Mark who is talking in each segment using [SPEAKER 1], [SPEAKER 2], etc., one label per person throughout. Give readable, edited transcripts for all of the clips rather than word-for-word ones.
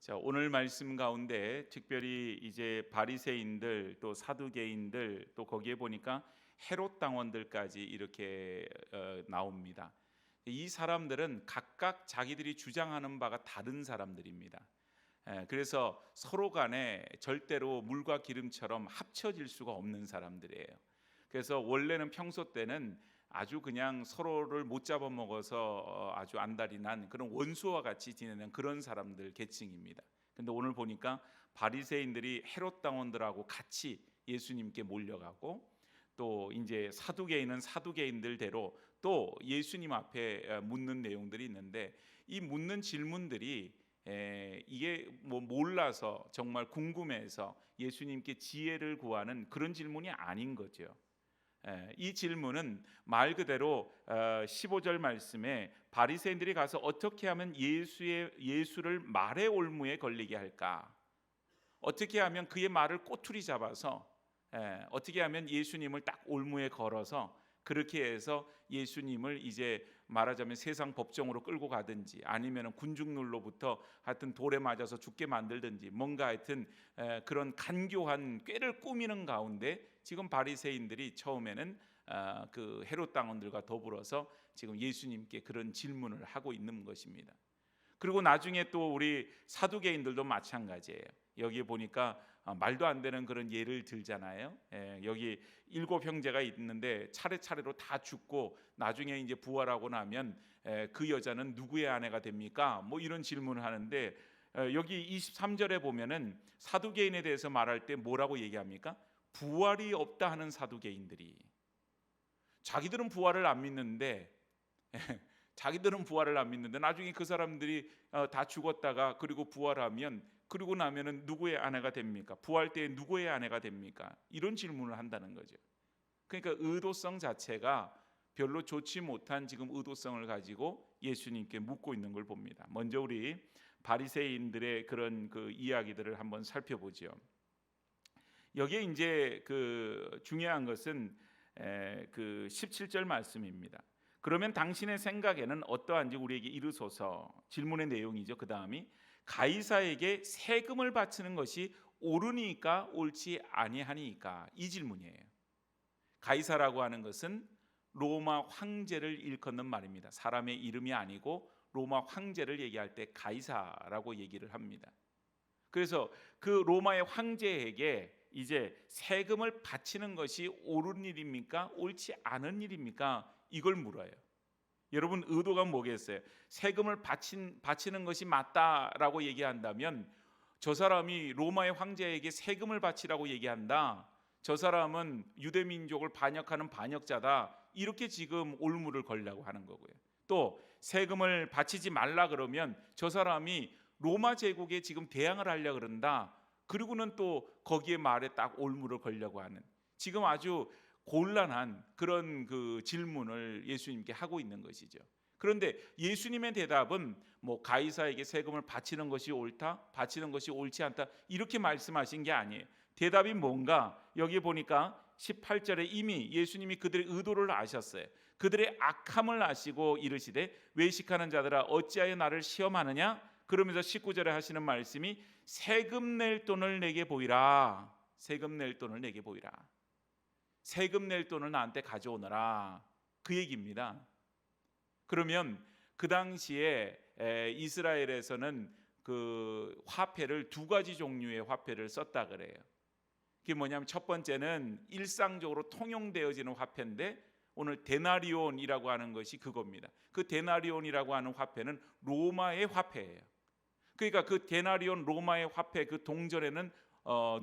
[SPEAKER 1] 자, 오늘 말씀 가운데 특별히 이제 바리새인들 또 사두개인들 또 거기에 보니까 헤롯 당원들까지 이렇게 나옵니다. 이 사람들은 각각 자기들이 주장하는 바가 다른 사람들입니다. 그래서 서로 간에 절대로 물과 기름처럼 합쳐질 수가 없는 사람들이에요. 그래서 원래는 평소 때는 아주 그냥 서로를 못 잡아먹어서 아주 안달이 난 그런 원수와 같이 지내는 그런 사람들 계층입니다. 근데 오늘 보니까 바리새인들이 헤롯 당원들하고 같이 예수님께 몰려가고 또 이제 사두개인은 사두개인들대로 또 예수님 앞에 묻는 내용들이 있는데 이 묻는 질문들이 이게 뭐 몰라서 정말 궁금해서 예수님께 지혜를 구하는 그런 질문이 아닌 거죠. 이 질문은 말 그대로 15절 말씀에 바리새인들이 가서 어떻게 하면 예수를 말의 올무에 걸리게 할까? 어떻게 하면 그의 말을 꼬투리 잡아서 어떻게 하면 예수님을 딱 올무에 걸어서 그렇게 해서 예수님을 이제 말하자면 세상 법정으로 끌고 가든지 아니면 군중놀로부터 하여튼 돌에 맞아서 죽게 만들든지 뭔가 하여튼 그런 간교한 꾀를 꾸미는 가운데 지금 바리새인들이 처음에는 그 헤롯 당원들과 더불어서 지금 예수님께 그런 질문을 하고 있는 것입니다. 그리고 나중에 또 우리 사두개인들도 마찬가지예요. 여기 보니까 말도 안 되는 그런 예를 들잖아요. 여기 7 형제가 있는데 차례차례로 다 죽고 나중에 이제 부활하고 나면 그 여자는 누구의 아내가 됩니까? 뭐 이런 질문을 하는데 여기 23절에 보면은 사두개인에 대해서 말할 때 뭐라고 얘기합니까? 부활이 없다 하는 사두개인들이 자기들은 부활을 안 믿는데 자기들은 부활을 안 믿는데 나중에 그 사람들이 다 죽었다가 그리고 부활하면 그리고 나면은 누구의 아내가 됩니까? 부활 때에 누구의 아내가 됩니까? 이런 질문을 한다는 거죠. 그러니까 의도성 자체가 별로 좋지 못한 지금 의도성을 가지고 예수님께 묻고 있는 걸 봅니다. 먼저 우리 바리새인들의 그런 그 이야기들을 한번 살펴보죠. 여기에 이제 그 중요한 것은 그 17절 말씀입니다. 그러면 당신의 생각에는 어떠한지 우리에게 이르소서. 질문의 내용이죠. 그 다음이 가이사에게 세금을 바치는 것이 옳으니까 옳지 아니하니까, 이 질문이에요. 가이사라고 하는 것은 로마 황제를 일컫는 말입니다. 사람의 이름이 아니고 로마 황제를 얘기할 때 가이사라고 얘기를 합니다. 그래서 그 로마의 황제에게 이제 세금을 바치는 것이 옳은 일입니까? 옳지 않은 일입니까? 이걸 물어요. 여러분 의도가 뭐겠어요? 세금을 바치는 것이 맞다라고 얘기한다면 저 사람이 로마의 황제에게 세금을 바치라고 얘기한다. 저 사람은 유대민족을 반역하는 반역자다. 이렇게 지금 올무를 걸려고 하는 거고요. 또 세금을 바치지 말라 그러면 저 사람이 로마 제국에 지금 대항을 하려고 그런다. 그리고는 또 거기에 말에 딱 올무를 걸려고 하는 지금 아주 곤란한 그런 그 질문을 예수님께 하고 있는 것이죠. 그런데 예수님의 대답은 뭐 가이사에게 세금을 바치는 것이 옳다, 바치는 것이 옳지 않다 이렇게 말씀하신 게 아니에요. 대답이 뭔가 여기 보니까 18절에 이미 예수님이 그들의 의도를 아셨어요. 그들의 악함을 아시고 이르시되 외식하는 자들아 어찌하여 나를 시험하느냐? 그러면서 19절에 하시는 말씀이 세금 낼 돈을 내게 보이라. 세금 낼 돈을 내게 보이라. 세금 낼 돈을 나한테 가져오너라. 그 얘기입니다. 그러면 그 당시에 이스라엘에서는 그 화폐를 2가지 종류의 화폐를 썼다 그래요. 그게 뭐냐면 첫 번째는 일상적으로 통용되어지는 화폐인데 오늘 데나리온이라고 하는 것이 그겁니다. 그 데나리온이라고 하는 화폐는 로마의 화폐예요. 그러니까 그 데나리온 로마의 화폐 그 동전에는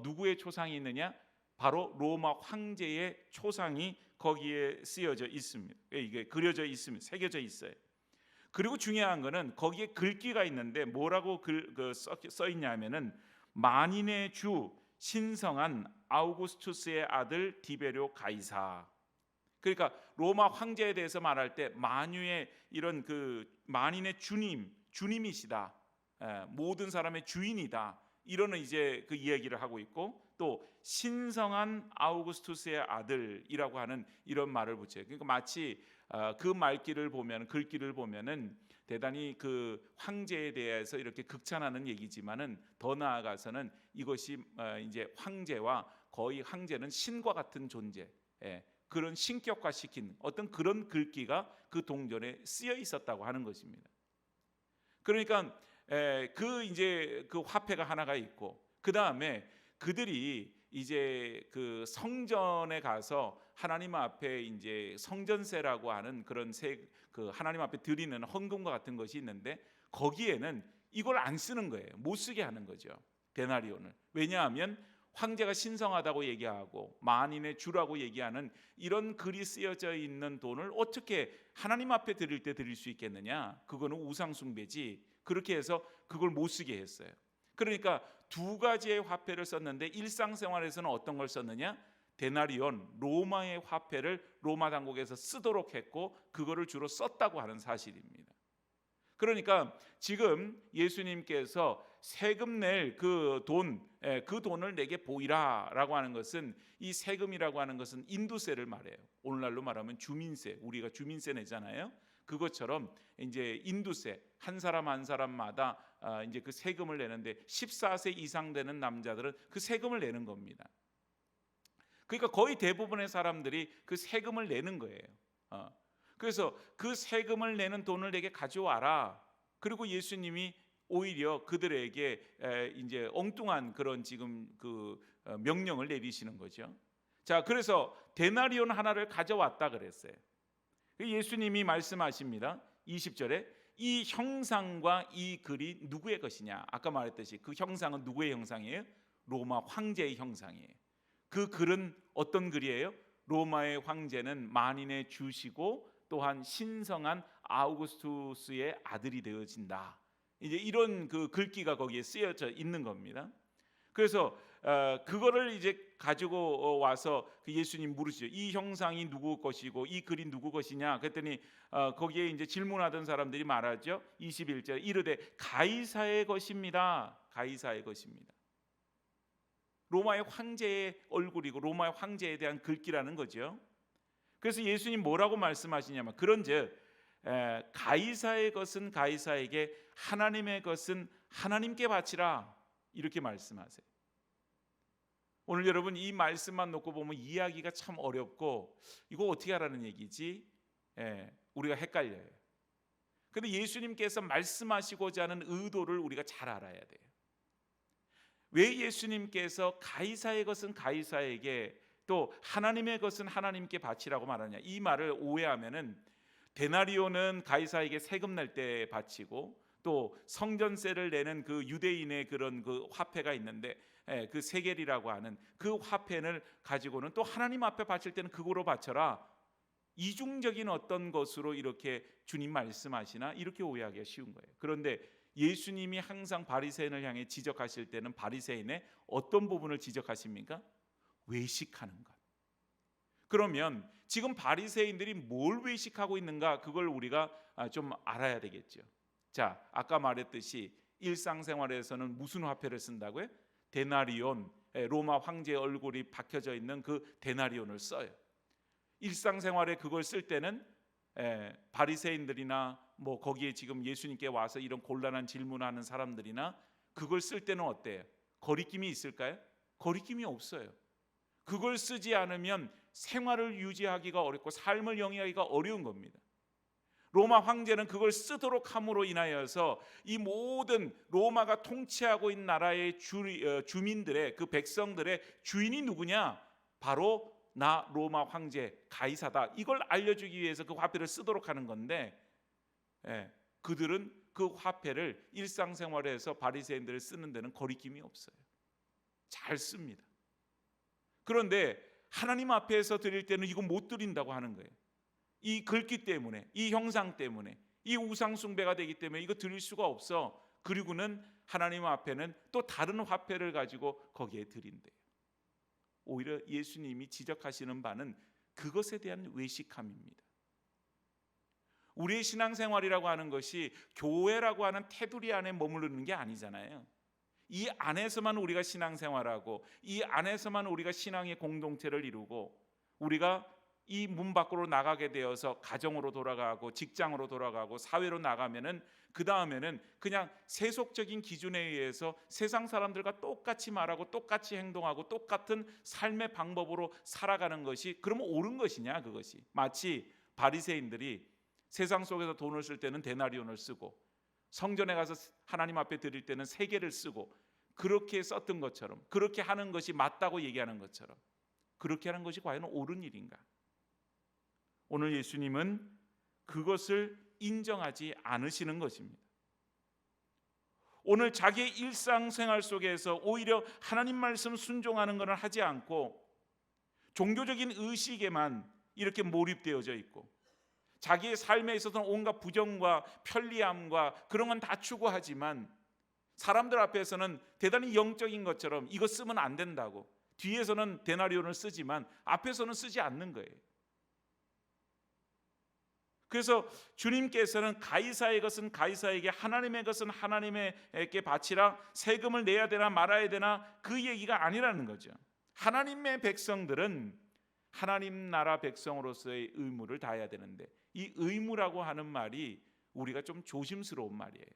[SPEAKER 1] 누구의 초상이 있느냐? 바로 로마 황제의 초상이 거기에 쓰여져 있습니다. 이게 그려져 있습니다. 새겨져 있어요. 그리고 중요한 거는 거기에 글귀가 있는데 뭐라고 써 있냐면은 만인의 주 신성한 아우구스투스의 아들 디베료 가이사. 그러니까 로마 황제에 대해서 말할 때 만유의 이런 그 만인의 주님이시다. 모든 사람의 주인이다. 이런 이제 그 이야기를 하고 있고, 또 신성한 아우구스투스의 아들이라고 하는 이런 말을 붙여요. 그러니까 마치 그 말귀를 보면, 글귀를 보면은 대단히 그 황제에 대해서 이렇게 극찬하는 얘기지만은 더 나아가서는 이것이 이제 황제와 거의 황제는 신과 같은 존재, 그런 신격화시킨 어떤 그런 글귀가 그 동전에 쓰여 있었다고 하는 것입니다. 그러니까 그 이제 그 화폐가 하나가 있고, 그 다음에 그들이 이제 그 성전에 가서 하나님 앞에 이제 성전세라고 하는 그런 그 하나님 앞에 드리는 헌금과 같은 것이 있는데, 거기에는 이걸 안 쓰는 거예요. 못 쓰게 하는 거죠, 데나리온을. 왜냐하면 황제가 신성하다고 얘기하고 만인의 주라고 얘기하는 이런 글이 쓰여져 있는 돈을 어떻게 하나님 앞에 드릴 때 드릴 수 있겠느냐? 그거는 우상 숭배지. 그렇게 해서 그걸 못 쓰게 했어요. 그러니까 두 가지의 화폐를 썼는데, 일상생활에서는 어떤 걸 썼느냐? 데나리온, 로마의 화폐를 로마 당국에서 쓰도록 했고, 그거를 주로 썼다고 하는 사실입니다. 그러니까 지금 예수님께서 세금 낼 그 돈을 내게 보이라라고 하는 것은, 이 세금이라고 하는 것은 인두세를 말해요. 오늘날로 말하면 주민세, 우리가 주민세 내잖아요. 그것처럼 이제 인두세, 한 사람 한 사람마다 이제 그 세금을 내는데, 14세 이상 되는 남자들은 그 세금을 내는 겁니다. 그러니까 거의 대부분의 사람들이 그 세금을 내는 거예요. 그래서 그 세금을 내는 돈을 내게 가져와라. 그리고 예수님이 오히려 그들에게 이제 엉뚱한 그런 지금 그 명령을 내리시는 거죠. 자, 그래서 데나리온 하나를 가져왔다 그랬어요. 예수님이 말씀하십니다. 20절에 이 형상과 이 글이 누구의 것이냐? 아까 말했듯이 그 형상은 누구의 형상이에요? 로마 황제의 형상이에요. 그 글은 어떤 글이에요? 로마의 황제는 만인의 주시고 또한 신성한 아우구스투스의 아들이 되어진다. 이제 이런 그 글귀가 거기에 쓰여져 있는 겁니다. 그래서 그거를 이제 가지고 와서 그 예수님 물으시죠. 이 형상이 누구 것이고 이 글이 누구 것이냐? 그랬더니 거기에 이제 질문하던 사람들이 말하죠. 21절 이르되 가이사의 것입니다. 가이사의 것입니다. 로마의 황제의 얼굴이고 로마의 황제에 대한 글귀라는 거죠. 그래서 예수님 뭐라고 말씀하시냐면, 그런즉 가이사의 것은 가이사에게, 하나님의 것은 하나님께 바치라, 이렇게 말씀하세요. 오늘 여러분 이 말씀만 놓고 보면 이해하기가 참 어렵고, 이거 어떻게 하라는 얘기지? 우리가 헷갈려요. 그런데 예수님께서 말씀하시고자 하는 의도를 우리가 잘 알아야 돼요. 왜 예수님께서 가이사의 것은 가이사에게, 또 하나님의 것은 하나님께 바치라고 말하냐? 이 말을 오해하면은, 데나리온은 가이사에게 세금 낼 때 바치고, 또 성전세를 내는 그 유대인의 그런 그 화폐가 있는데, 그 세겔이라고 하는 그 화폐를 가지고는 또 하나님 앞에 바칠 때는 그거로 바쳐라, 이중적인 어떤 것으로 이렇게 주님 말씀하시나, 이렇게 오해하기가 쉬운 거예요. 그런데 예수님이 항상 바리새인을 향해 지적하실 때는 바리새인의 어떤 부분을 지적하십니까? 외식하는 것. 그러면 지금 바리새인들이 뭘 외식하고 있는가, 그걸 우리가 좀 알아야 되겠죠. 자, 아까 말했듯이 일상생활에서는 무슨 화폐를 쓴다고요? 데나리온, 로마 황제의 얼굴이 박혀져 있는 그 데나리온을 써요. 일상생활에 그걸 쓸 때는 바리새인들이나 뭐 거기에 지금 예수님께 와서 이런 곤란한 질문하는 사람들이나 그걸 쓸 때는 어때요? 거리낌이 있을까요? 거리낌이 없어요. 그걸 쓰지 않으면 생활을 유지하기가 어렵고 삶을 영위하기가 어려운 겁니다. 로마 황제는 그걸 쓰도록 함으로 인하여서 이 모든 로마가 통치하고 있는 나라의 주민들의, 그 백성들의 주인이 누구냐? 바로 나 로마 황제 가이사다. 이걸 알려주기 위해서 그 화폐를 쓰도록 하는 건데, 그들은 그 화폐를 일상생활에서 바리새인들을 쓰는 데는 거리낌이 없어요. 잘 씁니다. 그런데 하나님 앞에서 드릴 때는 이거 못 드린다고 하는 거예요. 이 글귀 때문에, 이 형상 때문에, 이 우상 숭배가 되기 때문에 이거 드릴 수가 없어. 그리고는 하나님 앞에는 또 다른 화폐를 가지고 거기에 드린대요. 오히려 예수님이 지적하시는 바는 그것에 대한 외식함입니다. 우리의 신앙생활이라고 하는 것이 교회라고 하는 테두리 안에 머무르는 게 아니잖아요. 이 안에서만 우리가 신앙생활하고 이 안에서만 우리가 신앙의 공동체를 이루고 우리가 이 문 밖으로 나가게 되어서 가정으로 돌아가고 직장으로 돌아가고 사회로 나가면은 그 다음에는 그냥 세속적인 기준에 의해서 세상 사람들과 똑같이 말하고 똑같이 행동하고 똑같은 삶의 방법으로 살아가는 것이 그러면 옳은 것이냐? 그것이 마치 바리새인들이 세상 속에서 돈을 쓸 때는 데나리온을 쓰고 성전에 가서 하나님 앞에 드릴 때는 세겔을 쓰고 그렇게 썼던 것처럼, 그렇게 하는 것이 맞다고 얘기하는 것처럼, 그렇게 하는 것이 과연 옳은 일인가? 오늘 예수님은 그것을 인정하지 않으시는 것입니다. 오늘 자기의 일상생활 속에서 오히려 하나님 말씀 순종하는 것을 하지 않고 종교적인 의식에만 이렇게 몰입되어져 있고 자기의 삶에 있어서는 온갖 부정과 편리함과 그런 건 다 추구하지만 사람들 앞에서는 대단히 영적인 것처럼 이거 쓰면 안 된다고 뒤에서는 데나리온을 쓰지만 앞에서는 쓰지 않는 거예요. 그래서 주님께서는 가이사의 것은 가이사에게, 하나님의 것은 하나님에게 바치라, 세금을 내야 되나 말아야 되나 그 얘기가 아니라는 거죠. 하나님의 백성들은 하나님 나라 백성으로서의 의무를 다해야 되는데 이 의무라고 하는 말이 우리가 좀 조심스러운 말이에요.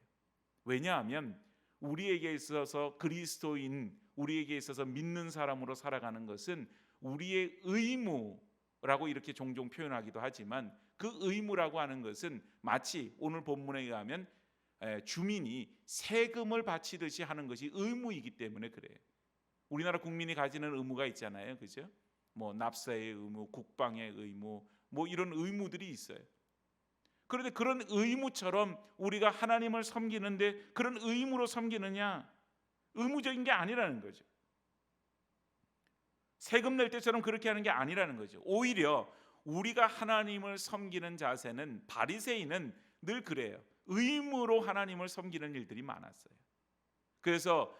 [SPEAKER 1] 왜냐하면 우리에게 있어서 그리스도인, 우리에게 있어서 믿는 사람으로 살아가는 것은 우리의 의무라고 이렇게 종종 표현하기도 하지만 그 의무라고 하는 것은 마치 오늘 본문에 의하면 주민이 세금을 바치듯이 하는 것이 의무이기 때문에 그래요. 우리나라 국민이 가지는 의무가 있잖아요, 그죠? 뭐 납세의 의무, 국방의 의무, 뭐 이런 의무들이 있어요. 그런데 그런 의무처럼 우리가 하나님을 섬기는데 그런 의무로 섬기느냐? 의무적인 게 아니라는 거죠. 세금 낼 때처럼 그렇게 하는 게 아니라는 거죠. 오히려 우리가 하나님을 섬기는 자세는, 바리새인은 늘 그래요. 의무로 하나님을 섬기는 일들이 많았어요. 그래서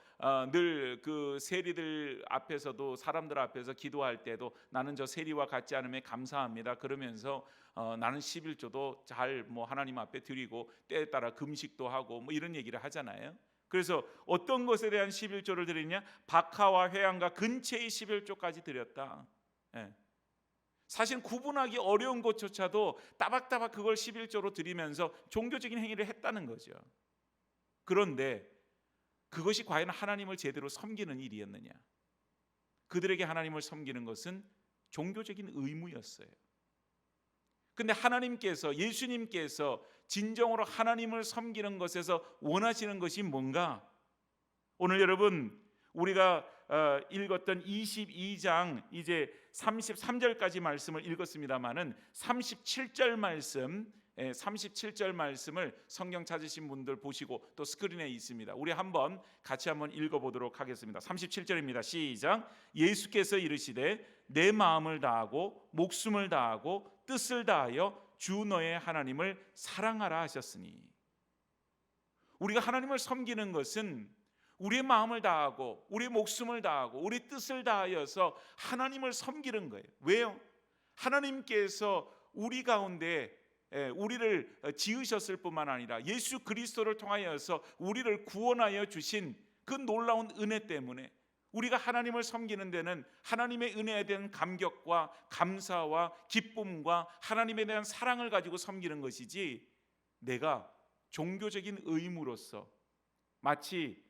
[SPEAKER 1] 늘 그 세리들 앞에서도, 사람들 앞에서 기도할 때도 나는 저 세리와 같지 않음에 감사합니다 그러면서 나는 11조도 잘 뭐 하나님 앞에 드리고 때에 따라 금식도 하고 뭐 이런 얘기를 하잖아요. 그래서 어떤 것에 대한 11조를 드리냐? 박하와 회양과 근처의 11조까지 드렸다. 예. 사실 구분하기 어려운 것조차도 따박따박 그걸 11조로 드리면서 종교적인 행위를 했다는 거죠. 그런데 그것이 과연 하나님을 제대로 섬기는 일이었느냐? 그들에게 하나님을 섬기는 것은 종교적인 의무였어요. 근데 하나님께서, 예수님께서 진정으로 하나님을 섬기는 것에서 원하시는 것이 뭔가? 오늘 여러분 우리가 읽었던 22장 이제 33절까지 말씀을 읽었습니다마는 37절 말씀, 37절 말씀을 성경 찾으신 분들 보시고 또 스크린에 있습니다. 우리 같이 한번 읽어보도록 하겠습니다. 37절입니다. 시작. 예수께서 이르시되 내 마음을 다하고 목숨을 다하고 뜻을 다하여 주 너의 하나님을 사랑하라 하셨으니, 우리가 하나님을 섬기는 것은 우리의 마음을 다하고 우리의 목숨을 다하고 우리 뜻을 다하여서 하나님을 섬기는 거예요. 왜요? 하나님께서 우리 가운데 우리를 지으셨을 뿐만 아니라 예수 그리스도를 통하여서 우리를 구원하여 주신 그 놀라운 은혜 때문에 우리가 하나님을 섬기는 데는 하나님의 은혜에 대한 감격과 감사와 기쁨과 하나님에 대한 사랑을 가지고 섬기는 것이지, 내가 종교적인 의무로서 마치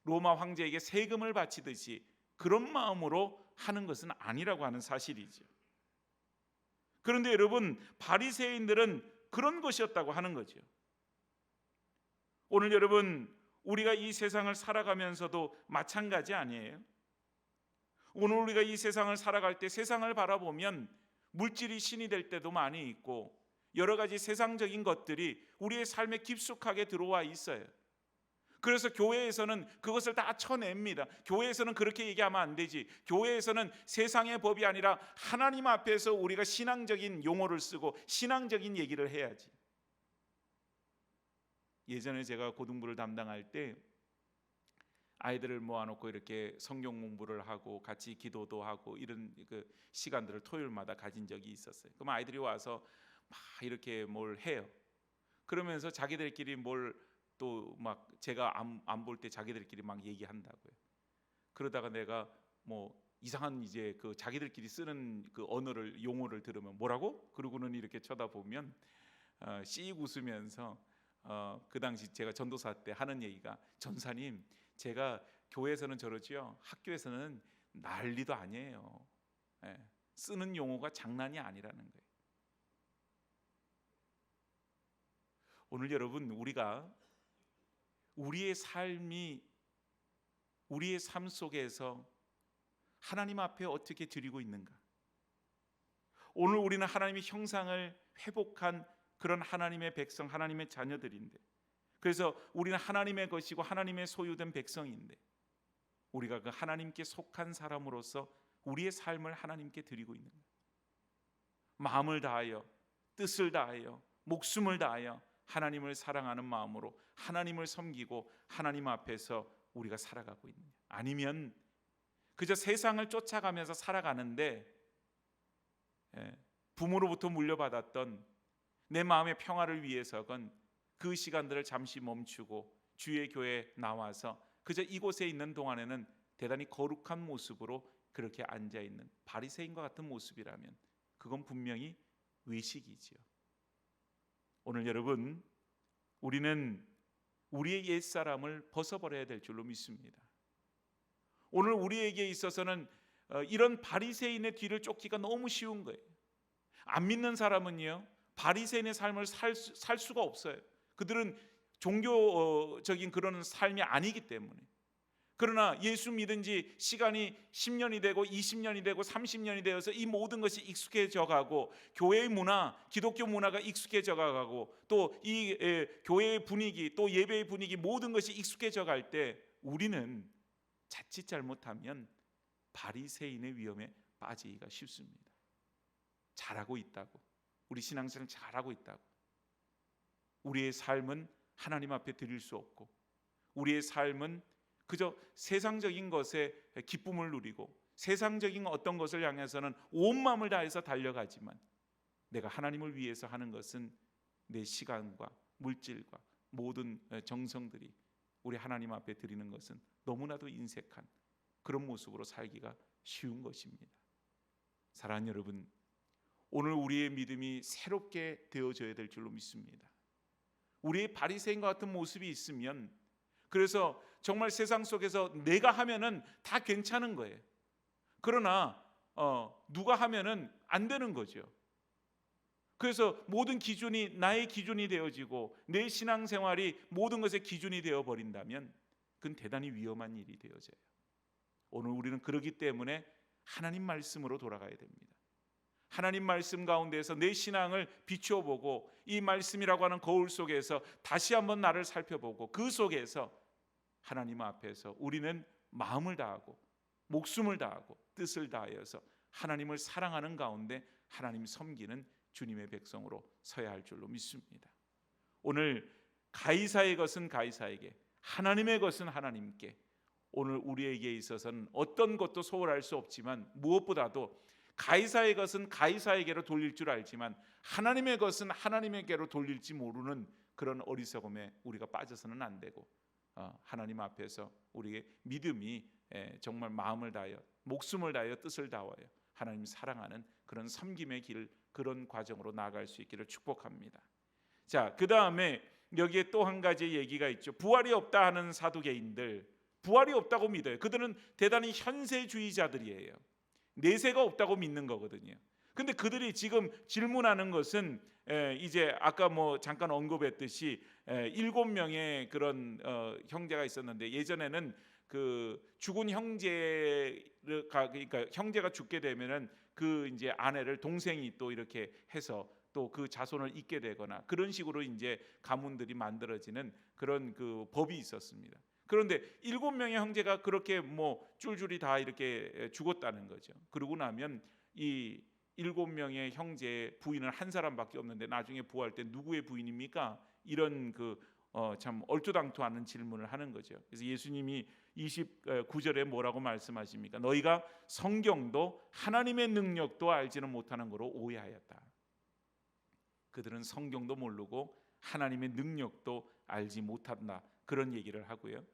[SPEAKER 1] 로마 황제에게 세금을 바치듯이 그런 마음으로 하는 것은 아니라고 하는 사실이죠. 그런데 여러분, 바리새인들은 그런 것이었다고 하는 거죠. 오늘 여러분, 우리가 이 세상을 살아가면서도 마찬가지 아니에요? 오늘 우리가 이 세상을 살아갈 때 세상을 바라보면 물질이 신이 될 때도 많이 있고 여러 가지 세상적인 것들이 우리의 삶에 깊숙하게 들어와 있어요. 그래서 교회에서는 그것을 다 쳐냅니다. 교회에서는 그렇게 얘기하면 안 되지. 교회에서는 세상의 법이 아니라 하나님 앞에서 우리가 신앙적인 용어를 쓰고 신앙적인 얘기를 해야지. 예전에 제가 고등부를 담당할 때 아이들을 모아놓고 이렇게 성경 공부를 하고 같이 기도도 하고 이런 그 시간들을 토요일마다 가진 적이 있었어요. 그럼 아이들이 와서 막 이렇게 뭘 해요. 그러면서 자기들끼리 뭘 또 막 제가 안 볼 때 자기들끼리 막 얘기한다고요. 그러다가 내가 뭐 이상한 이제 그 자기들끼리 쓰는 그 언어를 용어를 들으면 뭐라고? 그러고는 이렇게 쳐다보면 씩 웃으면서 그 당시 제가 전도사 때 하는 얘기가, 전사님 제가 교회에서는 저러지요, 학교에서는 난리도 아니에요. 예, 쓰는 용어가 장난이 아니라는 거예요. 오늘 여러분, 우리가 우리의 삶 속에서 하나님 앞에 어떻게 드리고 있는가? 오늘 우리는 하나님의 형상을 회복한 그런 하나님의 백성, 하나님의 자녀들인데, 그래서 우리는 하나님의 것이고 하나님의 소유된 백성인데, 우리가 그 하나님께 속한 사람으로서 우리의 삶을 하나님께 드리고 있는 거예요. 마음을 다하여, 뜻을 다하여, 목숨을 다하여 하나님을 사랑하는 마음으로 하나님을 섬기고 하나님 앞에서 우리가 살아가고 있느냐? 아니면 그저 세상을 쫓아가면서 살아가는데 부모로부터 물려받았던 내 마음의 평화를 위해서건 그 시간들을 잠시 멈추고 주의 교회에 나와서 그저 이곳에 있는 동안에는 대단히 거룩한 모습으로 그렇게 앉아있는 바리새인과 같은 모습이라면 그건 분명히 외식이지요. 오늘 여러분, 우리는 우리의 옛사람을 벗어버려야 될 줄로 믿습니다. 오늘 우리에게 있어서는 이런 바리새인의 뒤를 쫓기가 너무 쉬운 거예요. 안 믿는 사람은요, 바리새인의 삶을 살 수가 없어요. 그들은 종교적인 그런 삶이 아니기 때문에. 그러나 예수 믿은 지 시간이 10년이 되고 20년이 되고 30년이 되어서 이 모든 것이 익숙해져 가고 교회의 문화, 기독교 문화가 익숙해져 가고 또 이 교회의 분위기, 또 예배의 분위기, 모든 것이 익숙해져 갈 때 우리는 자칫 잘못하면 바리새인의 위험에 빠지기가 쉽습니다. 잘하고 있다고, 우리 신앙생활 잘하고 있다고 우리의 삶은 하나님 앞에 드릴 수 없고, 우리의 삶은 그저 세상적인 것에 기쁨을 누리고 세상적인 어떤 것을 향해서는 온 마음을 다해서 달려가지만, 내가 하나님을 위해서 하는 것은 내 시간과 물질과 모든 정성들이 우리 하나님 앞에 드리는 것은 너무나도 인색한 그런 모습으로 살기가 쉬운 것입니다. 사랑하는 여러분, 오늘 우리의 믿음이 새롭게 되어져야 될 줄로 믿습니다. 우리의 바리새인과 같은 모습이 있으면, 그래서 정말 세상 속에서 내가 하면은 다 괜찮은 거예요. 그러나 누가 하면은 안 되는 거죠. 그래서 모든 기준이 나의 기준이 되어지고 내 신앙생활이 모든 것의 기준이 되어버린다면 그건 대단히 위험한 일이 되어져요. 오늘 우리는 그러기 때문에 하나님 말씀으로 돌아가야 됩니다. 하나님 말씀 가운데서 내 신앙을 비추어 보고 이 말씀이라고 하는 거울 속에서 다시 한번 나를 살펴보고 그 속에서 하나님 앞에서 우리는 마음을 다하고 목숨을 다하고 뜻을 다하여서 하나님을 사랑하는 가운데 하나님 섬기는 주님의 백성으로 서야 할 줄로 믿습니다. 오늘 가이사의 것은 가이사에게, 하나님의 것은 하나님께, 오늘 우리에게 있어서는 어떤 것도 소홀할 수 없지만 무엇보다도 가이사의 것은 가이사에게로 돌릴 줄 알지만 하나님의 것은 하나님에게로 돌릴지 모르는 그런 어리석음에 우리가 빠져서는 안 되고, 하나님 앞에서 우리의 믿음이 정말 마음을 다하여 목숨을 다하여 뜻을 다하여 하나님 사랑하는 그런 섬김의 길, 그런 과정으로 나아갈 수 있기를 축복합니다. 자, 그 다음에 여기에 또 한 가지 얘기가 있죠. 부활이 없다 하는 사두개인들, 부활이 없다고 믿어요. 그들은 대단히 현세주의자들이에요. 내세가 없다고 믿는 거거든요. 근데 그들이 지금 질문하는 것은 이제 아까 뭐 잠깐 언급했듯이 7명의 그런 형제가 있었는데, 예전에는 그 죽은 형제가, 그러니까 형제가 죽게 되면은 그 이제 아내를 동생이 또 이렇게 해서 또 그 자손을 잇게 되거나 그런 식으로 이제 가문들이 만들어지는 그런 그 법이 있었습니다. 그런데 7명의 형제가 그렇게 뭐 줄줄이 다 이렇게 죽었다는 거죠. 그러고 나면 이 7명의 형제의 부인은 한 사람밖에 없는데 나중에 부활 때 누구의 부인입니까? 이런 참 얼토당토하는 질문을 하는 거죠. 그래서 예수님이 29절에 뭐라고 말씀하십니까? 너희가 성경도 하나님의 능력도 알지는 못하는 거로 오해하였다. 그들은 성경도 모르고 하나님의 능력도 알지 못한다. 그런 얘기를 하고요.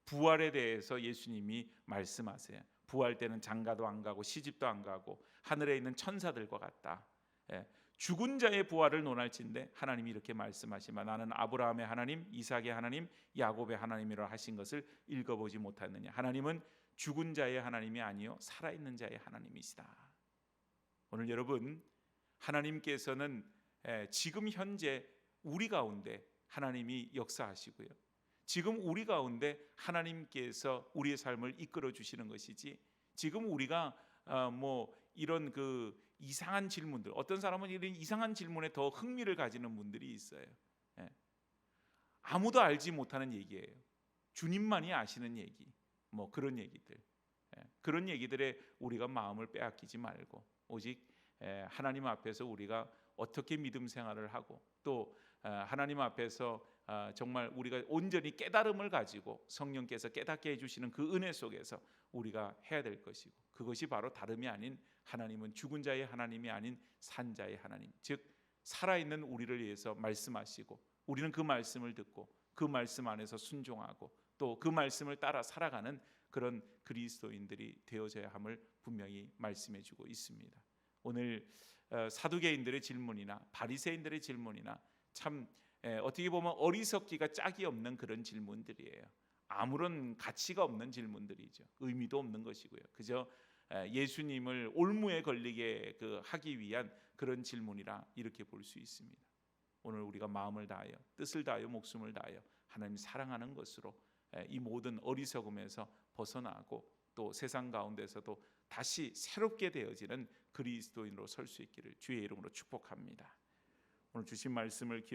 [SPEAKER 1] 부활에 대해서 예수님이 말씀하세요. 부활 때는 장가도 안 가고 시집도 안 가고 하늘에 있는 천사들과 같다. 예, 죽은 자의 부활을 논할진대 하나님이 이렇게 말씀하시면 나는 아브라함의 하나님, 이삭의 하나님, 야곱의 하나님이라 하신 것을 읽어보지 못하느냐. 하나님은 죽은 자의 하나님이 아니요 살아있는 자의 하나님이시다. 오늘 여러분, 하나님께서는 지금 현재 우리 가운데 하나님이 역사하시고요, 지금 우리 가운데 하나님께서 우리의 삶을 이끌어 주시는 것이지, 지금 우리가 뭐 이런 그 이상한 질문들, 어떤 사람은 이런 이상한 질문에 더 흥미를 가지는 분들이 있어요. 아무도 알지 못하는 얘기예요. 주님만이 아시는 얘기, 뭐 그런 얘기들, 그런 얘기들에 우리가 마음을 빼앗기지 말고 오직 하나님 앞에서 우리가 어떻게 믿음 생활을 하고 또 하나님 앞에서 정말 우리가 온전히 깨달음을 가지고 성령께서 깨닫게 해주시는 그 은혜 속에서 우리가 해야 될 것이고, 그것이 바로 다름이 아닌 하나님은 죽은 자의 하나님이 아닌 산 자의 하나님, 즉 살아있는 우리를 위해서 말씀하시고 우리는 그 말씀을 듣고 그 말씀 안에서 순종하고 또 그 말씀을 따라 살아가는 그런 그리스도인들이 되어져야 함을 분명히 말씀해 주고 있습니다. 오늘 사두개인들의 질문이나 바리새인들의 질문이나 참 어떻게 보면 어리석기가 짝이 없는 그런 질문들이에요. 아무런 가치가 없는 질문들이죠. 의미도 없는 것이고요. 그저 예수님을 올무에 걸리게 하기 위한 그런 질문이라 이렇게 볼 수 있습니다. 오늘 우리가 마음을 다하여 뜻을 다하여 목숨을 다하여 하나님 사랑하는 것으로 이 모든 어리석음에서 벗어나고 또 세상 가운데서도 다시 새롭게 되어지는 그리스도인으로 설 수 있기를 주의 이름으로 축복합니다. 오늘 주신 말씀을 기억